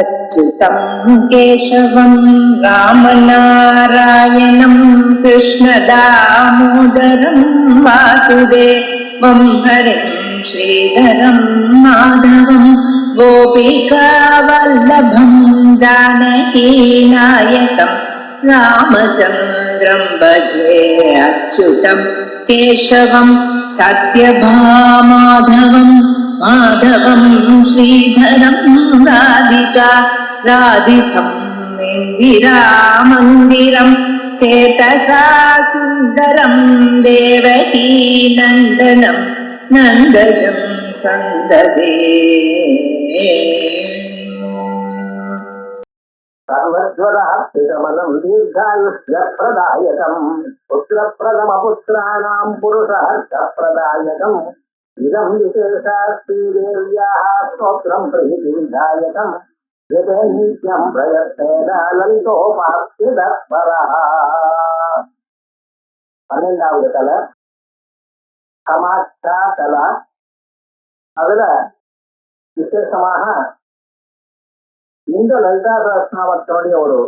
अच्युतं केशवं रामनारायणं कृष्णदामोदरं वासुदेवं हरिं श्रीधरं माधवं गोपिकावल्लभं जानकीनायकं रामचन्द्रं भजे अच्युतं केशवं सत्यभामाधवं माधवं श्रीधरं राधितं इन्दिरामन्दिरं चेतसा सुन्दरं देवकी नन्दनं नन्दजं सन्ददे सर्वज्वरात्मनं दीर्घायुष्यप्रदायकं पुत्रप्रथमपुत्राणां पुरुषार्थप्रदायकम् इदं विशेषास्ति देव्याः स्तोत्रं प्रीतिविधायकं यते नित्यं प्रयत्नेन ललितोपास्यदत्परः. 12வது கலை சமாச்சா கலா. அதுல விசேஷமாக இந்த லலிதா சஹஸ்ரநாமத்தினுடைய ஒரு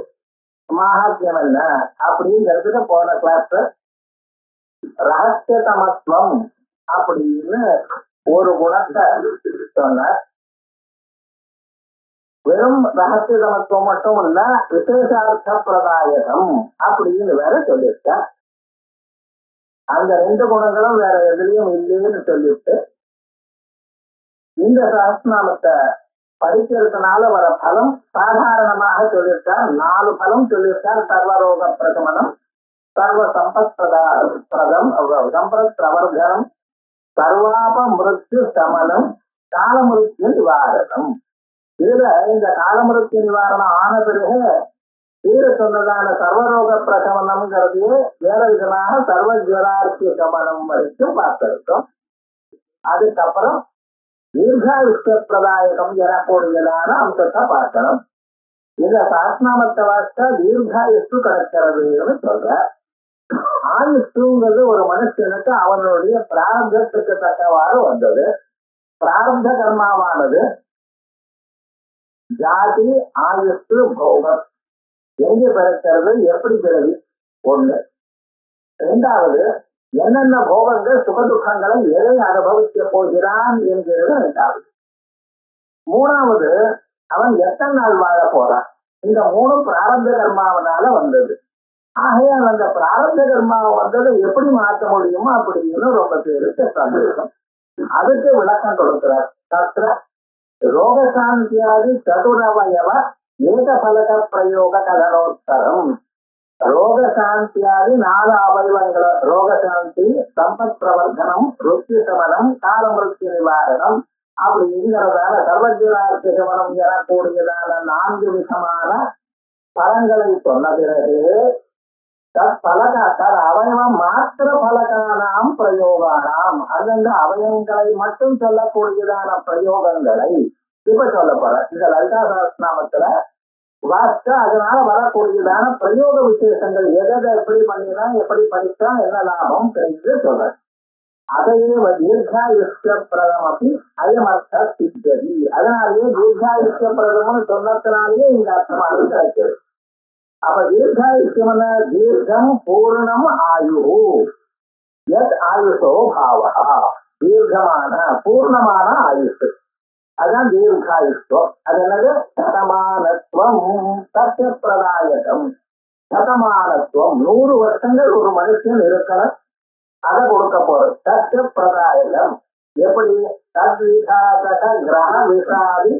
மகாத்மியம் என்ன அப்படிங்கிறதுக்கு போன கிளாஸ் ரகசியதமத்துவம் அப்படின்னு ஒரு குணத்தை சொன்னார். வெறும் ரகசியதமத்துவம் மட்டும் இல்ல, விசேஷார்த்த பிரதாயகம் அப்படின்னு வேற சொல்லியிருக்க. அந்த 2 குணங்களும் வேற எதுலயும் இல்லைன்னு சொல்லிட்டு இந்த சஹஸ்ரநாமத்தை படிக்கிறதுனால வர பலம் சாதாரணமாக சொல்லியிருக்கார். 4 பலம் சொல்லியிருக்கார். சர்வரோக பிரகமனம், சர்வ சம்பத் பிரதம், சம்பத் பிரவர்தனம், சர்வாப மிருத்யு சமனம், காலமிருத்யு நிவாரணம். இதுல இந்த காலமிருத்யு நிவாரணம் ஆன பிறகு கீழ சொன்னதான சர்வரோக பிரகமனம்ங்கிறது வேற விதமாக சர்வஜரார்த்திய சமனம் வரைக்கும் பார்த்திருக்கோம். அதுக்கப்புறம் தீர்காயுஷ்ய பிரதாயகம் எனக்கூடியதான அம்சத்தை பார்க்கணும். இந்த சஹஸ்ரநாமத்தை வாசித்தா தீர்காயுஷ்டு கிடைக்கிறதுன்னு சொல்ற. ஆயுஷ்டுங்கிறது ஒரு மனுஷனுக்கு அவனுடைய பிராரப்தத்துக்கு தக்கவாறு வந்தது. பிராரப்த கர்மாவானது ஜாதி, ஆயுஷ்டு, போகம் எங்க பிறக்கிறது, எப்படி பிறகு ஒண்ணு. 2வது என்னென்ன போகங்கள் சுகதுக்கங்களை எதை அனுபவிக்க போகிறான் என்கிறது 2வது. 3வது அவன் எத்தனை நாள் வாழ போறான். இந்த 3 பிராரப்த கர்மாவனால வந்தது. ஆகையால் அந்த பிராரப்த கர்மாவை வந்ததை எப்படி மாற்ற முடியுமோ அப்படின்னு ரொம்ப பேருக்கு சந்தேகம். அதுக்கு விளக்கம் கொடுக்கிறார். தத்ர ரோகசாந்தியாதி சதுரவயவ ஏகபலக பிரயோக கதனோத்தரம். ரோகசாந்தியாதி 4 அவயவங்களை, ரோகசாந்தி, சம்பத் பிரவர்த்தனம், ருத்யு சமனம், காலமிருத்யு நிவாரணம் அப்படிங்கிறதான சர்வஜரார்த்திய சமனம் எனக்கூடியதான 4 விதமான பலங்களை சொன்ன பிறகு அவயவம் மாத்திர பலகானாம் பிரயோகானாம், அந்தந்த அவயவங்களை மட்டும் சொல்லக்கூடியதான பிரயோகங்களை இப்ப சொல்ல போற. இந்த லலிதா சஹஸ்ரநாமத்துல வாஸ்தா அதனால வரக்கூடியதான பிரயோக விசேஷங்கள் எதை எப்படி பண்ணினா, எப்படி படித்தா என்ன லாபம் தெரிஞ்சு சொல்ற. அதையே தீர்காயுஷ்ய பிரதம் அப்படி அயமர்த்த சித்ததி. அதனாலேயே தீர்காயுஷ்ய பிரதம்னு சொன்னதுனாலேயே இந்த அர்த்தமானது கிடைக்கிறது. அப்ப தீர்காயுஷ்யம் தீர்க்கம் பூர்ணம் ஆயு எத் ஆயுஷோ பாவா, தீர்க்கமான பூர்ணமான ஆயுஷ், அதான் தீர்காயுஷ்டம். அது என்னது? சதமானத்துவம், சத்திய பிரதாயகம். சதமானத்துவம் 100 வருஷங்கள் ஒரு மனுஷன் இருக்கணும், அதை கொடுக்க போறது. சத்திய பிரதாயகம் எப்படி? தத்விகாதக கிரக விசாதி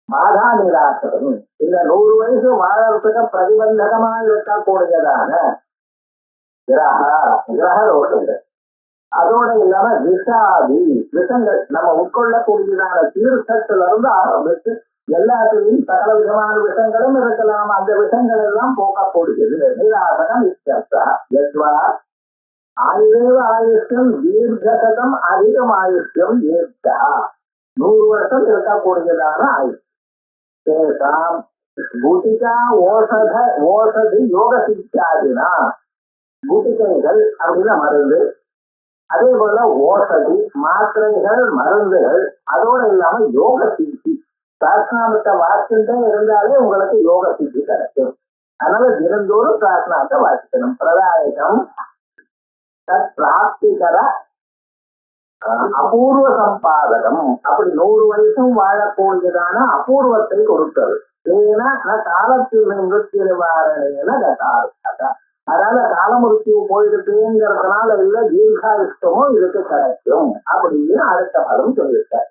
பாதா நிராசனம். இந்த 100 வயசு வாழறதுக்கு பிரதிபந்தகமா இருக்கக்கூடியதான கிரக ரோஷங்கள், அதோட இல்லாம விஷாதி விஷங்கள், நம்ம உட்கொள்ளக்கூடியதான தீர்த்தத்துல இருந்து ஆரம்பிச்சு எல்லாத்துலையும் சகல விதமான விஷங்களும் இருக்கலாம். அந்த விஷங்கள் எல்லாம் போக்கக்கூடியது நிராசனம். இத்தியர்த்தா ஆயுதேவ ஆயுஷ்யம் தீர்க்கதம் அதிகம் ஆயுஷ்யம் ஏற்றா. 100 வருஷம் இருக்கக்கூடியதான ஆயுஷ். தேசாம் குட்டிகா ஓஷதி யோக சித்தியாதினா, குட்டிகைகள் அப்படின்னா மருந்து, அதே போல ஓஷதி மாத்திரைகள், மருந்துகள், அதோட இல்லாம யோக சித்தி பிரார்த்தனாமத்தை வாசிச்சுட்டே இருந்தாலே உங்களுக்கு யோக சித்தி கிடைக்கும். அதனால தினந்தோறும் பிரார்த்தனாத்தை வாசிக்கணும். பிரதாயகம் தத் பிராப்திகர அபூர்வ சம்பாதகம். அப்படி 100 வயசும் வாழக்கூடியதான அபூர்வத்தை கொடுத்தது. ஏன்னா காலத்தில் மிருத்தி நிவாரணேன கதார்த்தா. அதனால காலமுருத்தியு போயிடுதுங்கிறதுனால இல்ல, தீர்காயுஷ்டமும் இதுக்கு கிடைக்கும் அப்படின்னு அடுத்த பதம் சொல்லியிருக்காரு.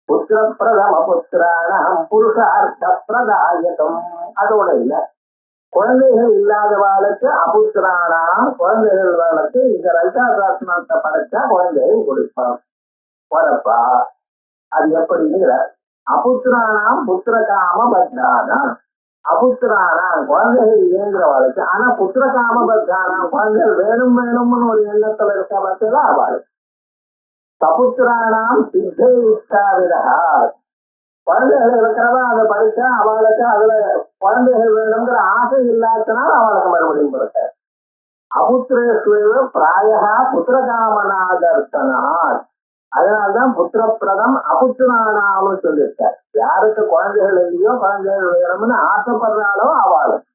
புத்திர பிரதம புத்திராணம் புருஷார்த்த பிரதாயகம். அதோட இல்ல, குழந்தைகள் இல்லாதவாளுக்கு அபுத்திரானாம், குழந்தைகளுக்கு இந்த ரைதாசாசனத்தை படைச்சா குழந்தைகள் கொடுப்பான் வரப்பா. அது எப்படிங்கிற அபுத்திரானாம் புத்திரகாம பத்தானாம். அபுத்திரானாம் குழந்தைகள் இல்லைங்கிறவாளுக்கு, ஆனா புத்திரகாம பத்தானாம் குழந்தைகள் வேணும் வேணும்னு ஒரு எண்ணத்துல இருக்க பார்த்தா அவள். சபுத்திரானாம் சித்தை உற்சாவிடா. குழந்தைகள் இருக்கிறவா அதை படிச்சா அவளுக்கு அதுல குழந்தைகள் வேணுங்கிற ஆசை இல்லாதனால அவளுக்கு மறுபடியும் பிறக்க. அபுத்திரேஸ்வர பிராயா புத்திரகாமனாதர்த்தனார். அதனால்தான் புத்திரப்பிரதம் அபுத்திரானாம்னு சொல்லியிருக்கார். யாருக்கு குழந்தைகள் இல்லையோ குழந்தைகள் வேணும்னு ஆசைப்படுறாளோ அவளுக்கு.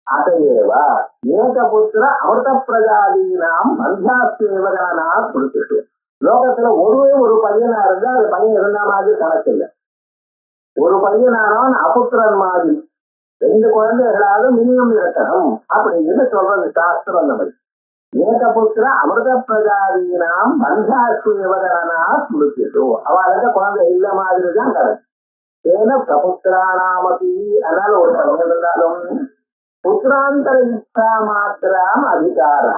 அதையேவா ஏகபுத்திர அமிர்த பிரஜாதீனாம் பந்தாசேவகனா கொடுத்துட்டு. லோகத்துல ஒரு பையனா இருந்தா அது பையன் இருந்தா மாதிரி கணக்கு இல்லை. ஒரு பையனானவன் அபுத்திரன் மாதிரி 2 குழந்தைகளாவது மினிமம் இருக்கணும் அப்படின்னு சொல்றது சாஸ்திரம். நம்ம ஏகபுத்திர அமிர்த பிரஜாதீனாம் பந்தாசேவகனா கொடுத்துட்டு அவளுக்கு குழந்தை இல்ல மாதிரிதான் கணக்கு. ஏன்னா பிரபுத்திரானாமதி. அதனால ஒரு பையன் இருந்தாலும் புத்திராந்தர இச்சா மாத்திரம் அதிகாரா.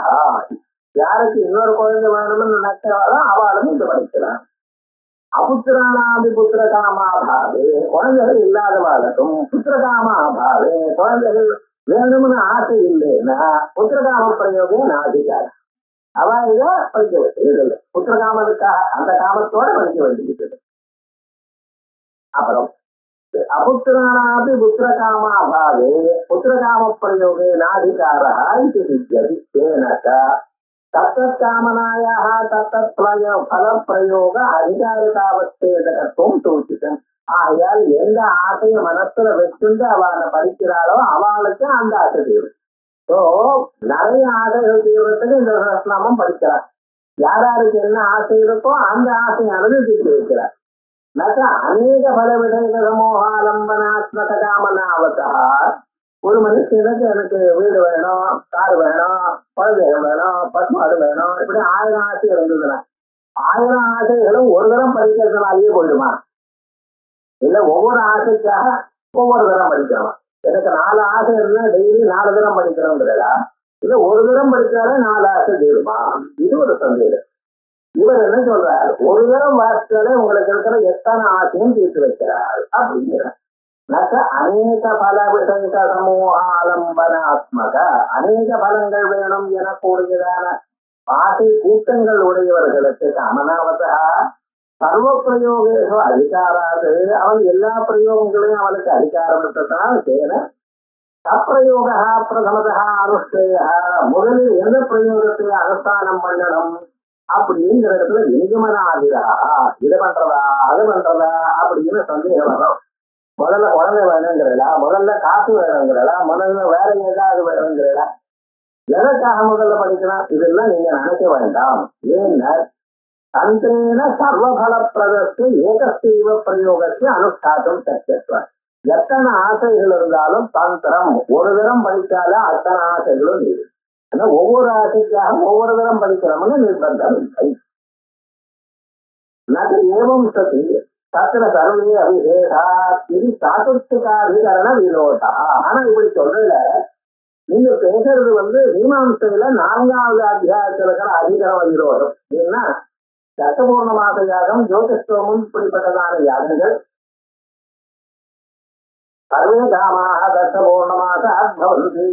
யாருக்கு இன்னொரு குழந்தை வேணும்னு நினைக்கிறாரோ அவளும் இது படிக்கிறான். அபுத்திரானாதி புத்திரகாமாபாவே குழந்தைகள் இல்லாதவாளுக்கும் புத்திரகாமாபாவே குழந்தைகள் வேணும்னு ஆசை இல்லைன்னா புத்திரகாம பிரயோகம் அதிகாரம். அவ இதை படிக்க வேண்டியது இல்லை. புத்திரகாமனுக்காக அந்த காமத்தோட படிக்க வேண்டியது. அப்புறம் அபுத்திரானாதி புத்திரகாமாபாவே புத்திரகாம பிரயோகே நாதிகாரா இது சித்தியதி. ஏனக்கா தத்தத்காமனாயாக தத்தத் பல பிரயோக அதிகாரதாவத்தேதகத்துவம் சூச்சிதம். ஆகையால் எந்த ஆசையை மனசுல வச்சுட்டு அவளை படிக்கிறாளோ அவளுக்கு அந்த ஆசை தீரும். ஸோ நிறைய ஆசைகள் தீர்றதுக்கு இந்த சஹஸ்ரநாமம் படிக்கிறார். யாராருக்கு என்ன ஆசை இருக்கோ அந்த ஆசையானது தீர்த்து வைக்கிறார். நக அநேக பல விடயக சமூகாலம்பனாத்மக காமனாவதா. ஒரு மனுஷனுக்கு எனக்கு வீடு வேணும், கார் வேணும், குழந்தைகள் வேணும், பசுமாடு வேணும், இப்படி 1000 ஆசை இருந்ததுன்னா 1000 ஆசைகளும் ஒரு தரம் படிக்கிறதுனாலேயே போயிடுமா? இல்ல ஒவ்வொரு ஆசைக்காக ஒவ்வொரு தரம் படிக்கணும். எனக்கு 4 ஆசை இருந்தா டெய்லி 4 தரம் படிக்கணுங்கிறதா? இல்ல ஒரு தரம் படிச்சாலே 4 ஆசை தீருமா? இது ஒரு சந்தேகம். இவர் என்ன சொல்றார்? ஒரு தரம் வாசிச்சாலே உங்களுக்கு இருக்கிற எத்தனை ஆசையும் தீர்த்து வைக்கிறார் அப்படிங்கிறார். அநேக பல விஷய சமூகாலம்பனாத்மக. அநேக பலங்கள் வேணும் எனக்கூடியதான ஆசை கூட்டங்கள் உடையவர்களுக்கு காமனாவதா சர்வ பிரயோகேஷோ அதிகாராது. அவன் எல்லா பிரயோகங்களையும் அவனுக்கு அதிகாரம் எடுத்ததால் சேர சப்பிரயோக பிரதமதா அனுஷ்டேய. முதலில் எந்த பிரயோகத்தை அனுஷ்டானம் பண்ணணும் அப்படிங்கிற இடத்துல நிகமனாதிரா. இது பண்றதா அது பண்றதா அப்படின்னு சந்தேகம் வரும். முதல்ல குழந்தை வேணுங்கிறதா, முதல்ல காசு வேணுங்கிறதா, முதல்ல வேற ஏதாவது வேணுங்கிறதா, எதற்காக முதல்ல படிக்கலாம் இதெல்லாம் நீங்க நினைக்க வேண்டாம். ஏன்னா தந்திரேன சர்வபல பிரதத்து ஏகஸ்தீவ பிரயோகத்தை அனுஷ்டானம் சக்கியத்துவம். எத்தனை ஆசைகள் இருந்தாலும் தந்திரம் ஒரு தரம் படித்தாலே அத்தனை ஆசைகளும் நீரு. ஆனா ஒவ்வொரு ஆசைக்காக ஒவ்வொரு தரம் படிக்கிறோம்னு நிர்பந்தம் இல்லை. நது ஏவம் சதி தத்திர சர்வே அபிஷேகா இது சாத்துக்காதிகரண வினோதா. ஆனா இப்படி சொல்றதுல நீங்க பேசுறது மீமாம்சையில 4வது அத்தியாயத்துல இருக்கிற அதிகரண விரோதம். ஏன்னா தசபூர்ணமாச யாகம், ஜோதிஷ்டமும் இப்படிப்பட்டதான யாகங்கள் சர்வே காமாக தசபூர்ணமாச அத்பவந்தி.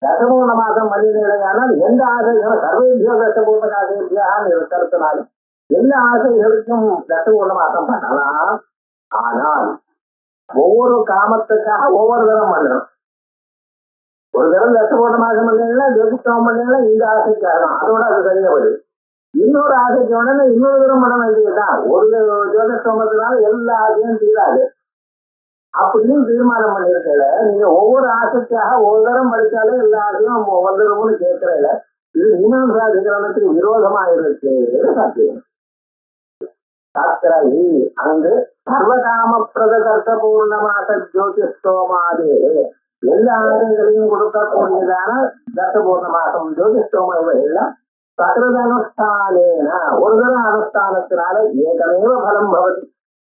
தசபூர்ண மாசம் மனிதனையானால் எந்த ஆசைகளும் சர்வேபியோ தசபூர்ண ஆசைபியான்னு இருக்கிறதுனாலும் எல்லா ஆசைகளுக்கும் தசபூர்ண மாசம் பண்ணலாம். ஆனால் ஒவ்வொரு காமத்துக்காக ஒவ்வொரு தரம் பண்ணணும். ஒரு தரம் தசபூர்ண மாசம் பண்ணீங்கன்னா ஜோதிஷ்டமம் பண்ணீங்கன்னா இந்த ஆசைக்காகலாம், அதோட அது சரியா வருது. இன்னொரு ஆசைக்கு உடனே இன்னொரு தரம் பண்ண வேண்டியதுதான். ஒரு ஜோதிஷோமத்தினால எல்லா ஆசையும் தீராது. அப்படின்னு தீர்மானம் பண்ணிருக்கல. நீங்க ஒவ்வொரு ஆசைக்காக ஒரு தரம் படிச்சாலே எல்லா ஆசையும் வந்துடும்னு கேட்கறல. இது மீமாம்சா அதிகரணத்துக்கு விரோதமா இருக்கு சாத்தியம். சாஸ்திராயி அங்கு சர்வகாம பிரதர்த்த பூர்ணமாக ஜோதிஷோமாதே எல்லா ஆசைகளையும் கொடுக்கக்கூடியதான தர்த்தபூர்ண மாசம் ஜோதிஷோம எல்லாம் சகரதனுஷ்டானேன ஒரு தர அனுஷ்டானத்தினால ஏகமேவ பலம் பவதி.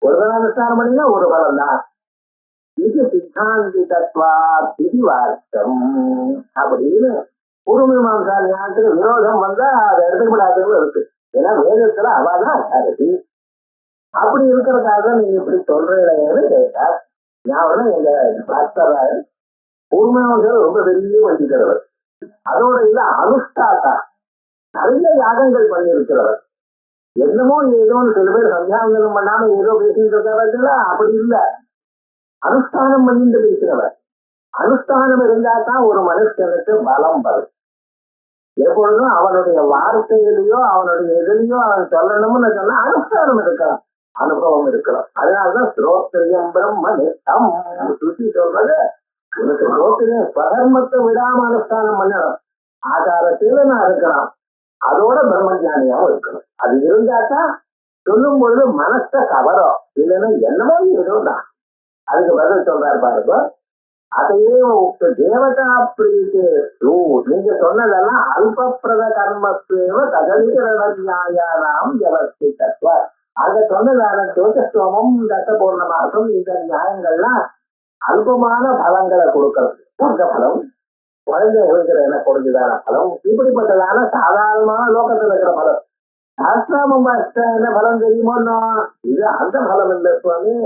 ஒரு தர அனுஷ்டானம் பண்ணினா ஒரு பலம் தான். இது சித்தாந்தி தத்வா திதிவார்த்தம் அப்படின்னு பூர்வமீமாம்சா ஞானத்துக்கு விரோதம் வந்தா அதை எடுத்துக்கூடாதுன்னு இருக்கு. ஏன்னா வேதத்துல அவாதான் அசாரதி. அப்படி இருக்கிறதுக்காக நீங்க இப்படி சொல்றீங்களேன்னு கேட்டார். ஞாபகம் எங்க சாஸ்திராயர் பூர்வமீமாம்சா ரொம்ப பெரிய வண்டிக்கிறவர். அதோட இல்ல அனுஷ்டாத்தா நிறைய யாகங்கள் பண்ணியிருக்கிறவர். என்னமோ ஏதோன்னு சில பேர் சந்தியாவந்தனம் பண்ணாம ஏதோ பேசிட்டு இருக்காருங்களா, அப்படி இல்ல. அனுஷ்டானம் பண்ணிட்டு பேசுறவர். அனுஷ்டானம் இருந்தா தான் ஒரு மனுஷனுக்கு பலம் வரும். எப்பொழுதும் அவனுடைய வார்த்தையிலையோ அவனுடைய எதிலையோ அவன் சொல்லணும்னு சொன்னா அனுஷ்டானம் இருக்கலாம், அனுபவம் இருக்கலாம். அதனாலதான் ஸ்ரோத்திரியம் பிரம்ம நிஷ்டம் சுத்தி சொல்றது. உனக்கு ஸ்ரோத்திரியம் ஸ்வதர்மத்தை விடாம அனுஷ்டானம் பண்ணணும். ஆச்சாரத்தில நான் இருக்கலாம், அதோட பிரம்மஜானியாவும் இருக்கணும். அது இருந்தாதான் சொல்லும் பொழுது மனச கவரம். இல்லைன்னா என்னமோ இதுதான். அதுக்கு பதில் சொல்றாரு பாருங்க. அதையே தேவதா பிரீத்தே நீங்க சொன்னதெல்லாம் அல்பப்பிரத கர்மத்தேவ தகலிகரணாயானாம் வியவஸ்திதத்வ. அத சொன்னதான ஜோதிஷோமம் தசபூர்ண மாசம் இந்த நியாயங்கள்லாம் அல்பமான பலங்களை கொடுக்கறது. பூர்க்க பலம், குழந்தை இருக்கிற என்ன கொடுக்குதான பலம், இப்படிப்பட்டதான சாதாரணமான லோகத்துல இருக்கிற பலம். சாஸ்திராமம் என்ன பலம் தெரியுமோ? இது அந்த பலம் இல்லை சுவாமி,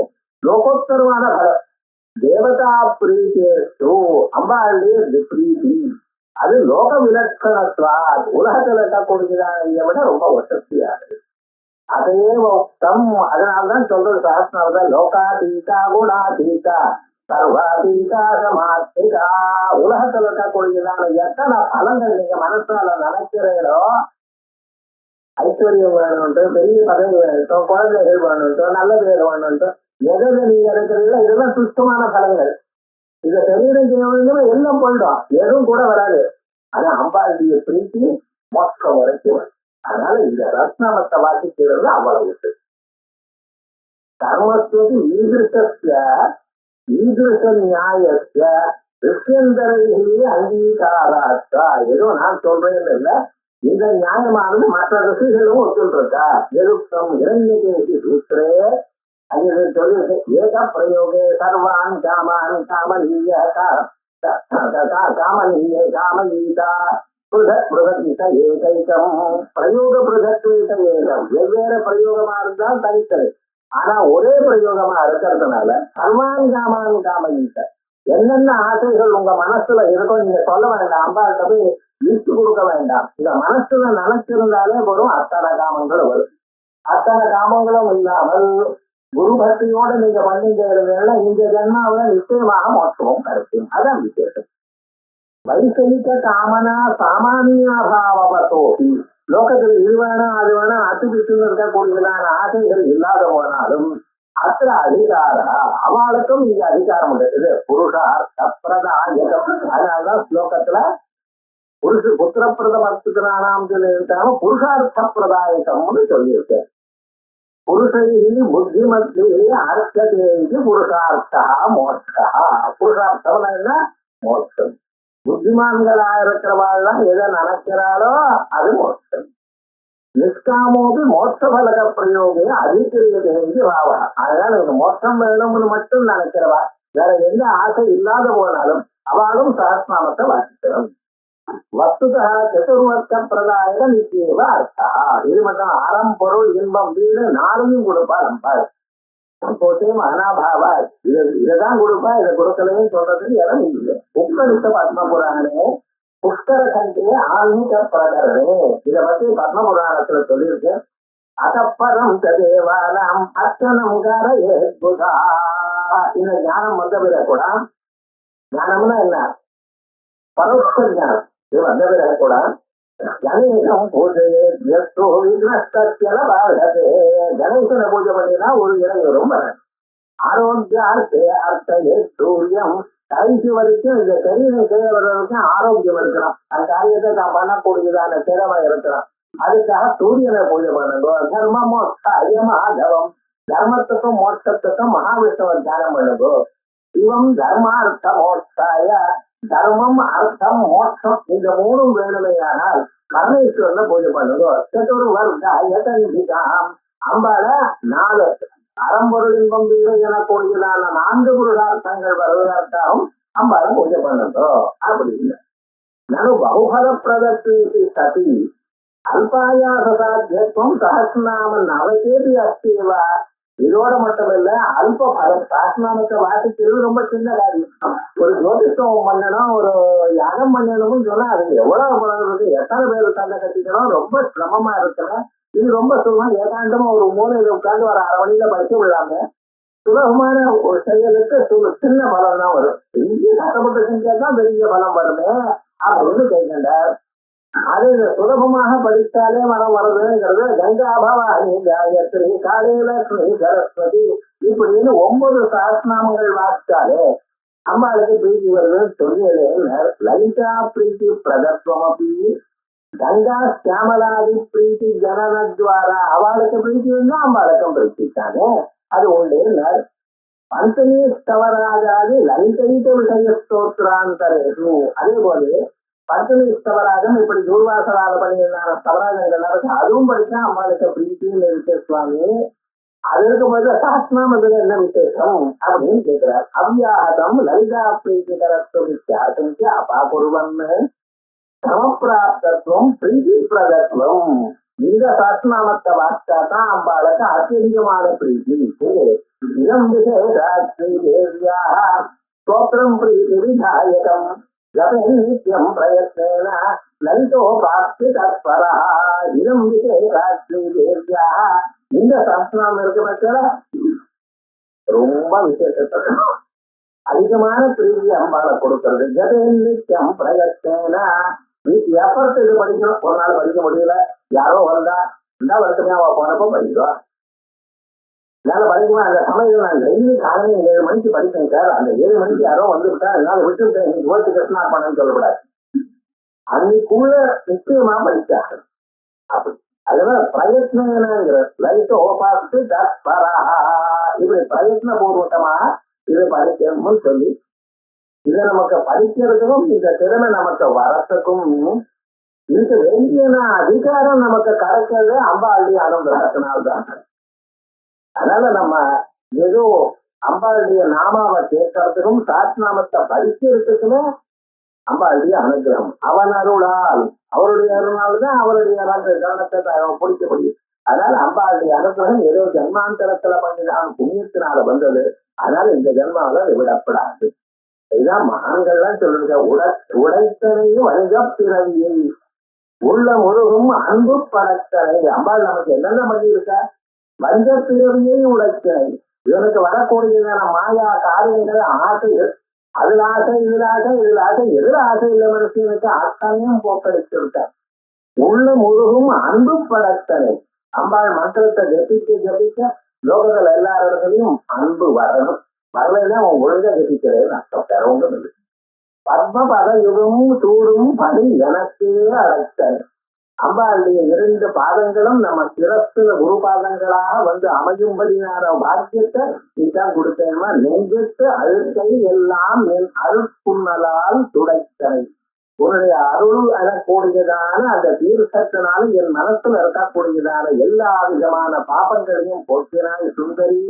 லோகோத்தரமான பலம். தேவதா பிரீத்தேஷு அம்பாளுடைய பிரீதி அது லோக விலட்சணத்வா உலகத்துல இருக்கக்கூடியதை விட ரொம்ப வசதியானது. அதையே உக்தம். அதனால்தான் சொல்றது சாஸ்திரா லோகாதீதா குணாதீதா சர்வாதீதா சமாத்திகா. உலகத்துல இருக்கக்கூடியதான எத்தனை பலங்கள் நீங்க மனசால நினைக்கிறீங்களோ, ஐஸ்வர்யம் வேணும்ட்டு, பெரிய பதவி வேணும், குழந்தைகள் வேணும்ட்டு, நல்ல பேர் வேணும்ட்டு, எதை நீங்க இருக்கிறீங்களோ இதெல்லாம் சுத்தமான பலங்கள். இதை சரீரம் செய்யணும்னா எல்லாம் போயிடும், எதுவும் கூட வராது. ஆனா அம்பாளுடைய பிரீத்தி மொத்தம் வரைக்கும். அதனால இந்த ரத்னமத்தை வாசிக்கிறது அவ்வளவு. கர்மஸ்து ஈதிருஷ்ய ஈதிருஷ நியாயஸ்ய ரிஷ்யந்தரைகளே அங்கீகாராத்தா. ஏதோ நான் சொல்றேன்னு இல்ல, இந்த நியாயமானது மற்ற ரிஷிகளும் ஒத்துருக்கா. எதுக்கம் இரண்யகேசி சூத்திரே அது சொல்லிருக்கு. ஏக பிரயோகே சர்வான் காமான் காமனீய காமனீய காமகீதா புருஷத் புருஷத்வித ஏகைகம். பிரயோக புருஷத்வித ஏகம். வெவ்வேறு பிரயோகமா இருந்தால் தனித்தது, ஆனா ஒரே பிரயோகமா இருக்கிறதுனால சர்வான் காமான் காமகீத. என்னென்ன ஆசைகள் உங்க மனசுல இருக்கும் நீங்க சொல்ல வேண்டாம், அம்பாட்ட போய் லிஸ்ட் கொடுக்க வேண்டாம். இந்த மனசுல நினைச்சிருந்தாலே வரும் அத்தனை காமங்கள் வரும். அத்தனை காமங்களும் இல்லாமல் குரு பக்தியோட நீங்க பண்ணிட்டு இருந்தீங்கன்னா இந்த ஜென்மாவில நிச்சயமாக மோட்சமும் கிடைக்கும். அதான் விசேஷம். வைசலிக்க காமனா சாமானியாபாவத்தோபி. லோகத்தில் இது வேணா அது வேணா அத்துப்பிட்டு இருக்கக்கூடியதான ஆசைகள் இல்லாத போனாலும் அத்த அதிகாரா அவளுக்கும் இங்க அதிகாரம் உண்டு. புருஷார்த்த பிரதாயகம். அதனாலதான் ஸ்லோகத்துல புத்திரப்பிரத பக்தினானாம் சொல்லியிருக்காம புருஷார்த்த பிரதாயகம்னு சொல்லியிருக்கேன். புருஷைகி புத்திமத்தியே அர்த்ததேகி புருஷார்த்தா மோட்சா. புருஷார்த்தம் என்ன? மோட்சம். புத்திமான்களா இருக்கிறவாள்லாம் எதை நினைக்கிறாளோ அது மோட்சம். நிஷ்காமோபி மோட்ச பலக பிரயோகே அதிகரியதேகி வாவா. அதனால இந்த மோட்சம் வேணும்னு மட்டும் நினைக்கிறவா, வேற எந்த ஆசை இல்லாத போனாலும் அவளும் சஹஸ்ரநாமத்தை வாசிக்கிறோம். வஸ்துதா சதுர்வர்க்க பிரதாயக நிச்சயவ அர்த்தா. இது மட்டும் அறம் பொருள் இன்பம் வீடு நாளையும் கொடுப்பா நம்பாள். போட்டையும் அனாபாவா இதைதான் கொடுப்பா, இதை கொடுக்கலன்னு சொல்றதுக்கு இடம் இல்லை. உப்பரித்த பத்ம புராணே புஷ்கர கண்டே ஆன்மீக பிரகரணே. இதை பத்தி பத்ம புராணத்துல சொல்லியிருக்கு. அகப்பரம் தேவாலாம் அர்ச்சனம் காரயே புதா. இந்த ஞானம் வந்த பிறகு கூட, ஞானம்னா என்ன? பரோட்ச ஞானம். இது வந்த பிறகு கூட கணேசம் பூஜையே பாரதே. கணேசனை பூஜை பண்ணினா ஒரு இடையூறும் வராது. ஆரோக்கியார்த்தே அர்த்தே சூரியம். கடைசி வரைக்கும் இந்த தெரியனை செய்ய வர்றதுக்கும் ஆரோக்கியம் இருக்கணும். அந்த காரியத்தை நான் பண்ணக்கூடியதான திறமை இருக்கணும். அதுக்காக சூரியனை பூஜை பண்ணுங்க. தர்ம மோட்ச அயமாதவம். தர்மத்துக்கும் மோட்சத்துக்கும் மகாவிஷ்ணுவை தியானம் பண்ணுங்க. இவம் தர்மார்த்த மோட்சாய. தர்மம் அர்த்தம் மோட்சம் இந்த மூணும் வேணுமையானால் பரமேஸ்வரனை பூஜை பண்ணுங்க. சதுர்வர்காம். அம்பால 4 அறம்பொருள் இன்பம் வீடு எனக்கூடியதான 4 புருஷார்த்தங்கள் வருவதற்காகவும் அம்பால பூஜை பண்ணுங்க அப்படின்னு. நனு பகுபல பிரதத்வேதி சதி அல்பாயாச சாத்தியத்துவம் சஹஸ்ரநாம நவகேபி அஸ்திவா. இதோட மட்டும் இல்ல, அல்ப பலம். சஹஸ்ரநாமத்தை வாசிக்கிறது ரொம்ப சின்ன காரியம். ஒரு ஜோதிஷம் பண்ணணும், ஒரு யாகம் பண்ணணும்னு சொன்னா அது எவ்வளவு பண்றது, எத்தனை பேர் உட்கார்ந்து கட்டிக்கணும், ரொம்ப சிரமமா இருக்கணும். இது ரொம்ப சுலபம். ஏகாண்டமா ஒரு மூலையில உட்கார்ந்து ஒரு 1/2 மணியில படிக்க விடாம சுலபமான ஒரு செயலுக்கு சின்ன பலம் தான் வரும். பெரிய கஷ்டப்பட்டு செஞ்சாதான் பெரிய பலம் வருமே அப்படின்னு கேட்கின்றார். அது சுலபமாக படித்தாலே மனம் வருதுங்கிறது கங்காபவானி காயத்ரி காளிலட்சுமி சரஸ்வதி இப்படின்னு 9 சஹஸ்ரநாமங்கள் வாசித்தாலே அம்பாளுக்கு பிரீத்தி வருதுன்னு சொல்லியதே. லலிதா பிரீத்தி பிரதத்வம் அப்படி கங்கா சியாமலாதி பிரீத்தி ஜனனத்வாரா. அவளுக்கு பிரீத்தி இருந்தா அம்பாளுக்கும் பிரீத்தித்தானே, அது உண்டு. பஞ்சமி ஸ்தவராஜாதி லலிதைத விஷய ஸ்தோத்திராந்தரேஷு. அதே போல பஞ்சமி ஸ்தவராஜம் இப்படி தூர்வாசனால பண்ணியிருந்தான ஸ்தவராஜங்கள் நடக்கும். அதுவும் படிச்சா அம்பாளுக்கு பிரீத்தின்னு இருக்கு சுவாமி. அது இருக்கும்போது சஹஸ்ரநாமத்துல என்ன விசேஷம் அப்படின்னு கேட்கிறார். அவ்யாஹதம் லலிதா பிரீத்தி கரத்துவம் அப்பா குருவன்னு சமப்பிராப்தத்துவம் பிரீதி பிரதத்துவம். இந்த சஹஸ்ரநாமத்தை வாசிச்சாதான் அம்பாளுக்கு அத்தியதிகமான பிரீத்தி. இதம் விசேஷா ஸ்தோத்திரம் பிரீதி விதாயகம் நித்தியம் பிரயத்னேன லலிதோபாஸ்தி தத்பரா. இதம் விசேஷா. இந்த சஹஸ்ரநாமம் இருக்க பட்சத்துல ரொம்ப விசேஷத்தை அதிகமான பிரீதி அம்பாளை கொடுக்கிறது. ஜதே நித்தியம் பிரயத்னேன. எஃபர்ட் இது படிக்கணும். ஒரு நாள் படிக்க முடியல, யாரோ வந்தா இந்த வருஷமே அவ போனப்போ படிக்குவா. என்னால படிக்குமா அந்த சமயம் நான் டெய்லி காலையில 7 மணிக்கு படிப்பேன் சார். அந்த 7 மணிக்கு யாரோ வந்துவிட்டா என்னால விட்டுவிட்டேன், இன்னைக்கு ஓட்டு கஷ்டமா பண்ணேன்னு சொல்லக்கூடாது. அன்னைக்குள்ள நிச்சயமா படிச்சாங்க. அப்படி அதனால பிரயத்னங்கிற லலிதோபாஸ்தி தத்பரா. இப்படி பிரயத்ன பூர்வகமா இதை படிக்கணும்னு சொல்லி இதை நமக்கு படிக்கிறதுக்கும் இந்த திறமை நமக்கு வரத்துக்கும் இதுக்கு வேண்டிய அதிகாரம் நமக்கு கிடைக்கிறது அம்பாளுடைய அனுகிரகத்தினால்தான். அதனால நம்ம ஏதோ அம்பாளுடைய நாமாவை கேட்கறதுக்கும் சஹஸ்ரநாமத்தை படிக்கிறதுக்குமே அம்பாளுடைய அனுகிரகம். அவன் அருளால், அவருடைய அருளால் தான் அவருடைய கவனத்தை பிடிக்க முடியும். அதனால அம்பாளுடைய அனுகிரகம் ஏதோ ஜன்மாந்தரத்துல பண்ணிதான் புண்ணியத்தினால வந்தது. அதனால இந்த ஜென்மாவில விடப்படாது. இதுதான் மகான்கள்லாம் சொல்லுங்க. உடைத்தனையும் வணிக பிறவியை உள்ள முழுகும் அன்பு படத்தனை. அம்பாள் நமக்கு என்னென்ன பண்ணியிருக்கா? வஞ்ச பிறவியை உடைத்தனை. இவனுக்கு வரக்கூடியதான மாயா காரியங்கள், ஆசைகள், அதுல ஆசை, இதுல ஆசை, இதுல ஆசை, எதுல ஆசை இல்லை மனுஷனுக்கு அத்தனையும் போக்கடிச்சிருக்க. உள்ள முழுகும் அன்பு படத்தனை. அம்பாள் மந்திரத்தை ஜபிக்க ஜபிக்க லோகத்துல எல்லா இடத்துலையும் அன்பு வரணும். வரலைன்னா அவன் ஒழுங்கா ஜபிக்கிறேன்னு அர்த்தம். வேற ஒன்றும் இல்லை. பத்ம பதயுகம் சூடும் பணி எனக்கே அடைத்தல். அம்பாளுடைய 2 பாதங்களும் நம்ம சிறப்புல குரு பாதங்களாக வந்து அமையும்படியான பாக்கியத்தை நீதான் கொடுத்தேன்னா நெஞ்சிட்டு அழுத்தை எல்லாம் என் அருட்புண்ணலால் துடைத்தனை. உன்னுடைய அருள் எனக்கூடியதான அந்த தீர்த்தத்தினால என் மனசுல இருக்கக்கூடியதான எல்லா விதமான பாபங்களையும் போக்கினாய் சுந்தரி.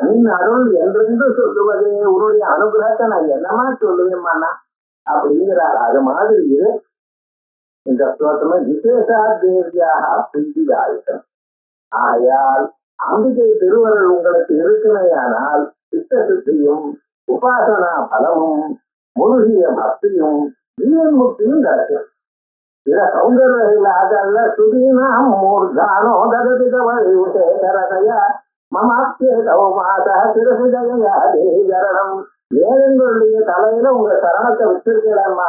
நின் அருள் என்றென்று சொல்லுவதே உன்னுடைய அனுகிரகத்தை நான் என்னமா சொல்லுவேன் அப்படிங்கிறார். அது மாதிரி இந்த ஸ்லோகமே விசேஷா தேவியாக பிந்தியாயிட்டம். ஆயால் அம்பிகை திருவருள் உங்களுக்கு இருக்குமையானால் சித்த சித்தியும் உபாசனா பலமும் முழுகிய பக்தியும் ஜீவன் முக்தியும் கிடைக்கும். இத சௌந்தர்ய சுதீனாம் மூர்தானோ தகதிகவழிசேகரதைய மமாப்தேகவ மாதா திருசிதயா தேவி சரணம். வேதங்களுடைய தலையில உங்க சரணத்தை வச்சிருக்கலாமா?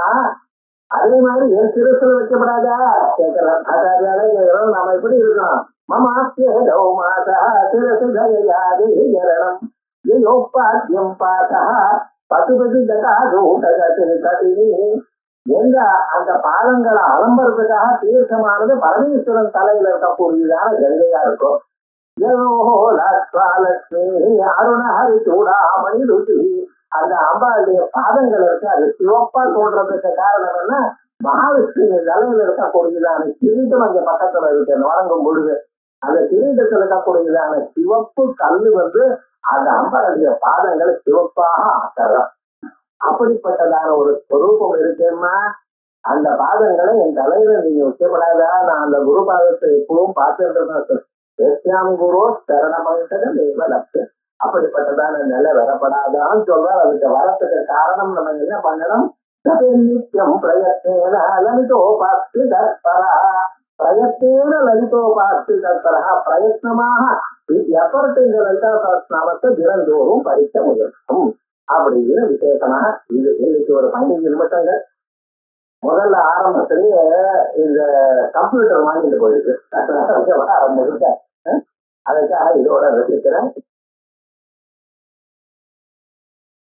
அதே மாதிரி என் சிறுசுல வைக்கப்படாதா கேட்கிறார் ஆச்சாரியாலே கேட்கிறோம். நாம எப்படி இருக்கணும்? மமாஸ்யோ மாதா சிரசு தயாதி ஜரணம் யோப்பாத்தியம் பாதா பசுபதி தகாதூட்டகி. எங்க அந்த பாதங்களை அலம்புறதுக்காக தீர்த்தமானது பரமேஸ்வரன் தலையில இருக்கக்கூடியதான கங்கையா இருக்கும். அருணஹரி சூடாமணி ருசி. அந்த அம்பாளுடைய பாதங்கள் இருக்கு, அது சிவப்பா தோன்றதுக்கு காரணம் என்ன? மகாவிஷ்ணு தலையில இருக்கக்கூடியதான கிரீடம் அங்க பக்கத்துல இருக்கு. வணங்கும் பொழுது அந்த கிரீடத்தில் இருக்கக்கூடியதான சிவப்பு கல்லு அந்த அம்பாளுடைய பாதங்களை சிவப்பாக ஆக்கலாம். அப்படிப்பட்டதான ஒரு ஸ்வரூபம் இருக்குன்னா அந்த பாதங்களை என் தலையில நீங்க வைக்கப்படாதா? நான் அந்த குரு பாதத்தை எப்பவும் பார்த்துட்டு இருக்கேன். குரு சரணமங்கடம் லட்சம். அப்படிப்பட்டதான நிலை வரப்படாதான்னு சொல்றார். அதுக்கு வரத்துக்கு காரணம் நம்ம என்ன பண்ணணும்? நித்தியம் பிரயத்தேன லலிதோபாஸ்தி தற்பரா. பிரயத்தேன லலிதோபாஸ்தி தற்பரா. பிரயத்னமாக எஃபர்ட் இந்த லலிதா சஹஸ்ரநாமத்தை தினந்தோறும் படிக்க முயற்சும் அப்படிங்கிற விசேஷமாக இது. இன்னைக்கு ஒரு 15 நிமிஷங்கள் முதல்ல ஆரம்பத்திலேயே இந்த கம்ப்யூட்டர் வாங்கிட்டு போயிருக்கு. ஆரம்பிச்சுட்டேன். அதுக்காக இதோட ரசிக்கிறேன்.